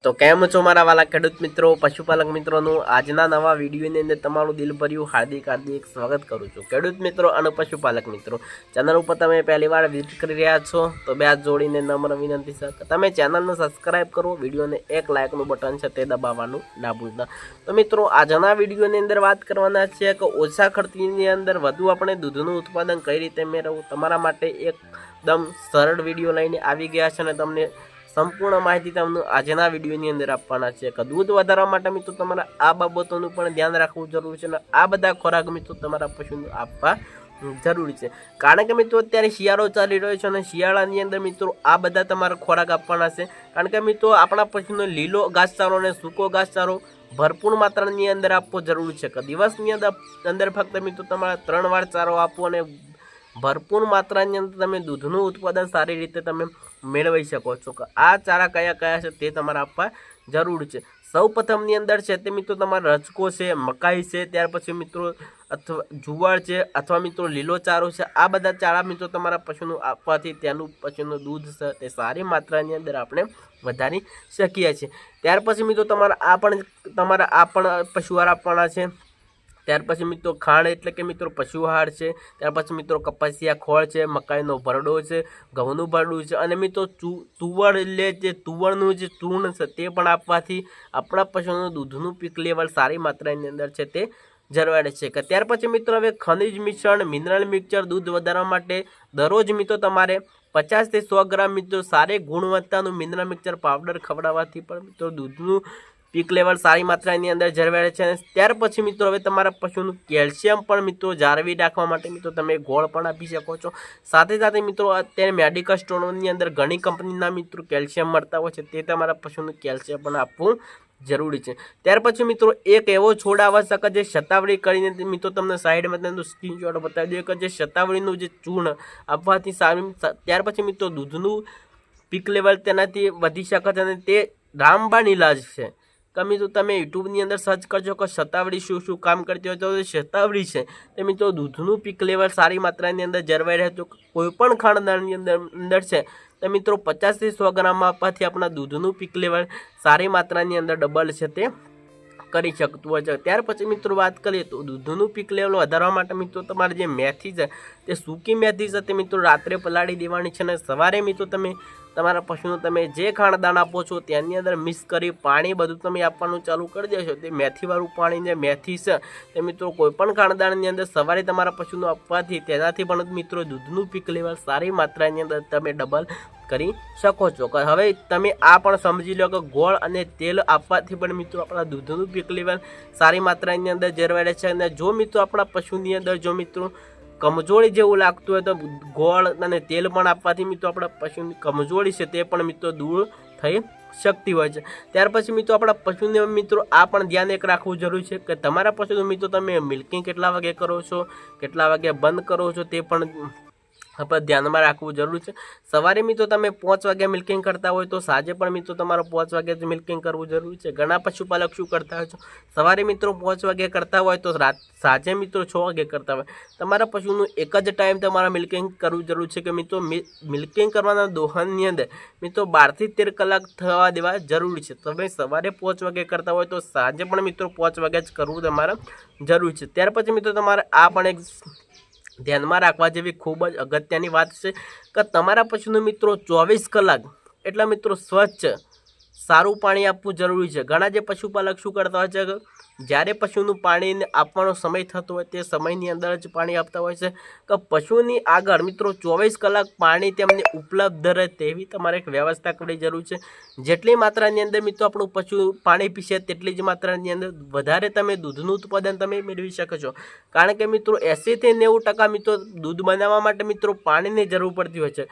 તો કેમ છો મારા વાલા ખેડૂત મિત્રો, પશુપાલક મિત્રોનું આજના નવા વિડીયોની અંદર તમારું દિલભર્યું હાર્દિક સ્વાગત કરું છું। ખેડૂત મિત્રો અને પશુપાલક મિત્રો, ચેનલ ઉપર તમે પહેલીવાર વિઝિટ કરી રહ્યા છો તો બે હાથ જોડીને નમ્ર વિનંતી છે કે તમે ચેનલને સબસ્ક્રાઇબ કરો, વિડીયોને એક લાઇકનું બટન છે તે દબાવવાનું ના ભૂલતા। તો મિત્રો આજના વિડીયોની અંદર વાત કરવાના છે કે ઓછા ખર્ચની અંદર વધુ આપણે દૂધનું ઉત્પાદન કઈ રીતે મેળવવું, તમારા માટે એકદમ સરળ વિડીયો લઈને આવી ગયા છે અને તમને સંપૂર્ણ માહિતી તમને આજના વિડીયોની અંદર આપવાના છે કે દૂધ વધારવા માટે મિત્રો તમારે આ બાબતોનું પણ ધ્યાન રાખવું જરૂરી છે અને આ બધા ખોરાક મિત્રો તમારા પશુને આપવા જરૂરી છે। કારણ કે મિત્રો અત્યારે શિયાળો ચાલી રહ્યો છે અને શિયાળાની અંદર મિત્રો આ બધા તમારે ખોરાક આપવાના છે। કારણ કે મિત્રો આપણા પશુને લીલો ઘાસચારો અને સૂકો ઘાસચારો ભરપૂર માત્રાની અંદર આપવો જરૂરી છે કે દિવસની અંદર ફક્ત મિત્રો તમારે 3 વાર ચારો આપવો અને ભરપૂર માત્રાની અંદર તમે દૂધનું ઉત્પાદન સારી રીતે તમે મેળવી શકો છો કે આ ચારા કયા કયા છે તે તમારે આપવા જરૂર છે। સૌ પ્રથમની અંદર છે તે મિત્રો તમારે રચકો છે, મકાઈ છે, ત્યાર પછી મિત્રો અથવા જુવાર છે અથવા મિત્રો લીલો ચારો છે, આ બધા ચારા મિત્રો તમારા પશુનું આપવાથી તેનું પશુનું દૂધ છે તે સારી માત્રાની અંદર આપણે વધારી શકીએ છીએ। ત્યાર પછી મિત્રો તમારે આ પણ પશુ આહાર આપવાના છે। ત્યાર પછી મિત્રો ખાંડ એટલે કે મિત્રો પશુ આહાર છે, ત્યાર પછી મિત્રો કપાસિયા ખોળ છે, મકાઈનો ભરડો છે, ઘઉંનું ભરડું છે અને મિત્રો તુવર એટલે જે તુવરનું જે ચૂર્ણ છે તે પણ આપવાથી આપણા પશુનું દૂધનું પીક લેવલ સારી માત્રાની અંદર છે તે જળવાય છે કે ત્યાર પછી મિત્રો હવે ખનિજ મિશ્રણ મિનરલ મિક્સચર દૂધ વધારવા માટે દરરોજ મિત્રો તમારે 50 થી 100 ગ્રામ મિત્રો સારી ગુણવત્તાનું મિનરલ મિક્સચર પાવડર ખવડાવવાથી પણ મિત્રો દૂધનું પીક લેવલ સારી માત્રાની અંદર જળવાય છે। ત્યાર પછી મિત્રો હવે તમારા પશુનું કેલ્શિયમ પણ મિત્રો જાળવી રાખવા માટે મિત્રો તમે ગોળ પણ આપી શકો છો। સાથે સાથે મિત્રો અત્યારે મેડિકલ સ્ટોરોની અંદર ઘણી કંપનીના મિત્રો કેલ્શિયમ મળતા હોય છે, તે તમારા પશુનું કેલ્શિયમ પણ આપવું જરૂરી છે। ત્યાર પછી મિત્રો એક એવો છોડ આવશ્યક જે શતાવરી કરીને મિત્રો તમને સાઈડમાં તેનો સ્ક્રીનશોટ બતાવી દઈએ કે જે શતાવરીનું જે ચૂર્ણ આપવાથી સારું, ત્યાર પછી મિત્રો દૂધનું પીક લેવલ તેનાથી વધી શકે છે અને તે રામબાણ ઇલાજ છે કે મિત્રો તમે યુટ્યુબની અંદર સર્ચ કરજો કે શતાવરી શું કામ કરતી હોય તો શતાવરી છે તે મિત્રો દૂધનું પીક લેવલ સારી માત્રાની અંદર જળવાઈ રહે તો કોઈપણ ખાનદાનની અંદર છે તો મિત્રો 50 થી 100 ગ્રામ આપવાથી આપણા દૂધનું પીક લેવલ સારી માત્રાની અંદર ડબલ છે તે કરી શકતું હોય છે। ત્યાર પછી મિત્રો વાત કરીએ તો દૂધનું પીક લેવલ વધારવા માટે મિત્રો તમારે જે મેથી છે તે સૂકી મેથી છે તે મિત્રો રાત્રે પલાળી દેવાની છે અને સવારે મિત્રો તમે તમારા પશુનું તમે જે ખાણદાણ આપો છો તેની અંદર મિક્સ કરી પાણી બધું તમે આપવાનું ચાલુ કરી દેશો તે મેથીવાળું પાણી જે મેથી છે તે મિત્રો કોઈપણ ખાણદાણની અંદર સવારે તમારા પશુનું આપવાથી તેનાથી પણ મિત્રો દૂધનું પીક લેવલ સારી માત્રાની અંદર તમે ડબલ કરી શકો છો। હવે તમે આ પણ સમજી લો કે ગોળ અને તેલ આપવાથી પણ મિત્રો આપણા દૂધનું પીક લેવલ સારી માત્રાની અંદર જળવાય છે અને જો મિત્રો આપણા પશુની અંદર જો મિત્રો કમજોરી જેવું લાગતું હોય તો ગોળ અને તેલ પણ આપવાથી મિત્રો આપણા પશુની કમજોરી છે તે પણ મિત્રો દૂર થઈ શકતી હોય છે। ત્યાર પછી મિત્રો આપણા પશુને મિત્રો આ પણ ધ્યાન એક રાખવું જરૂરી છે કે તમારા પશુનું મિત્રો તમે મિલ્કિંગ કેટલા વાગે કરો છો, કેટલા વાગે બંધ કરો છો તે પણ આપણે ધ્યાનમાં રાખવું જરૂરી છે। સવારે મિત્રો તમે 5 વાગે મિલ્કિંગ કરતા હોય તો સાંજે પણ મિત્રો તમારે 5 વાગે જ મિલ્કિંગ કરવું જરૂરી છે। ઘણા પશુપાલક શું કરતા હોય છે સવારે મિત્રો 5 વાગે કરતા હોય તો સાંજે મિત્રો 6 વાગે કરતા હોય, તમારા પશુનું એક જ ટાઈમ તમારે મિલ્કિંગ કરવું જરૂરી છે કે મિત્રો મિલ્કિંગ કરવાના દોહનની અંદર મિત્રો 12 થી 13 કલાક થવા દેવા જરૂરી છે। તમે સવારે 5 વાગે કરતા હોય તો સાંજે પણ મિત્રો 5 વાગે જ કરવું તમારે જરૂરી છે। ત્યાર પછી મિત્રો તમારે આ પણ એક ધ્યાનમાં રાખવા જેવી ખૂબ જ અગત્યની વાત છે કે તમારા પશુનું મિત્રો 24 કલાક એટલે મિત્રો સ્વચ્છ સારું પાણી આપવું જરૂરી છે। ઘણા જે પશુપાલક શું કરતા હોય છે કે જ્યારે પશુનું પાણી આપવાનો સમય થતો હોય તે સમયની અંદર જ પાણી આપતા હોય છે કે પશુની આગળ મિત્રો 24 કલાક પાણી તેમને ઉપલબ્ધ રહે તેવી તમારે એક વ્યવસ્થા કરવી જરૂરી છે। જેટલી માત્રાની અંદર મિત્રો આપણું પશુ પાણી પીશે તેટલી જ માત્રાની અંદર વધારે તમે દૂધનું ઉત્પાદન તમે મેળવી શકો છો। કારણ કે મિત્રો 80 થી 90% મિત્રો દૂધ બનાવવા માટે મિત્રો પાણીની જરૂર પડતી હોય છે।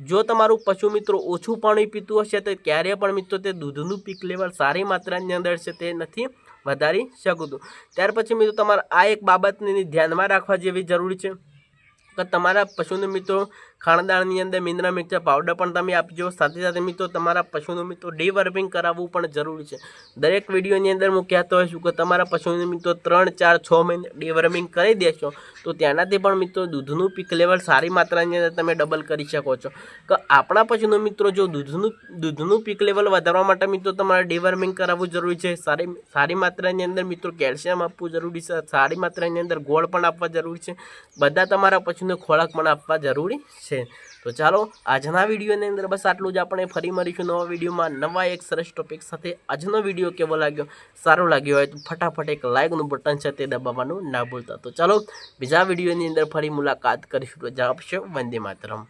જો તમારું પશુ મિત્રો ઓછું પાણી પીતું હશે તો ક્યારે પણ મિત્રો તે દૂધનું પીક લેવલ સારી માત્રાની અંદર છે તે નથી વધારી શકતું। ત્યાર પછી મિત્રો તમારે આ એક બાબતને ધ્યાનમાં રાખવા જેવી જરૂરી છે કે તમારા પશુને મિત્રો ખાણદાણની અંદર મિનરલ મિક્સર પાવડર પણ તમે આપજો। સાથે સાથે મિત્રો તમારા પશુનું મિત્રો ડીવર્મિંગ કરાવવું પણ જરૂરી છે। દરેક વિડીયોની અંદર હું કહેતો હોઉં છું કે તમારા પશુને મિત્રો 3, 4, 6 મહિને ડીવર્મિંગ કરી દેશો તો તેનાથી પણ મિત્રો દૂધનું પીક લેવલ સારી માત્રાની અંદર તમે ડબલ કરી શકો છો। કે આપણા પશુનું મિત્રો જો દૂધનું પીક લેવલ વધારવા માટે મિત્રો તમારે ડીવર્મિંગ કરાવવું જરૂરી છે। સારી માત્રાની અંદર મિત્રો કેલ્શિયમ આપવું જરૂરી છે। સારી માત્રાની અંદર ગોળ પણ આપવા જરૂરી છે। બધા તમારા પશુને ખોરાક પણ આપવા જરૂરી છે। તો ચાલો આજના વિડીયોની અંદર બસ આટલું જ। આપણે ફરી મળીશું નવા વિડીયોમાં નવા એક સરસ ટોપિક સાથે। આજનો વિડીયો કેવો લાગ્યો, સારો લાગ્યો હોય તો ફટાફટ એક લાઇકનું બટન છે તે દબાવવાનું ના ભૂલતા। તો ચાલો બીજા વિડીયોની અંદર ફરી મુલાકાત કરીશું। તો જવાબ છે વંદે માતરમ।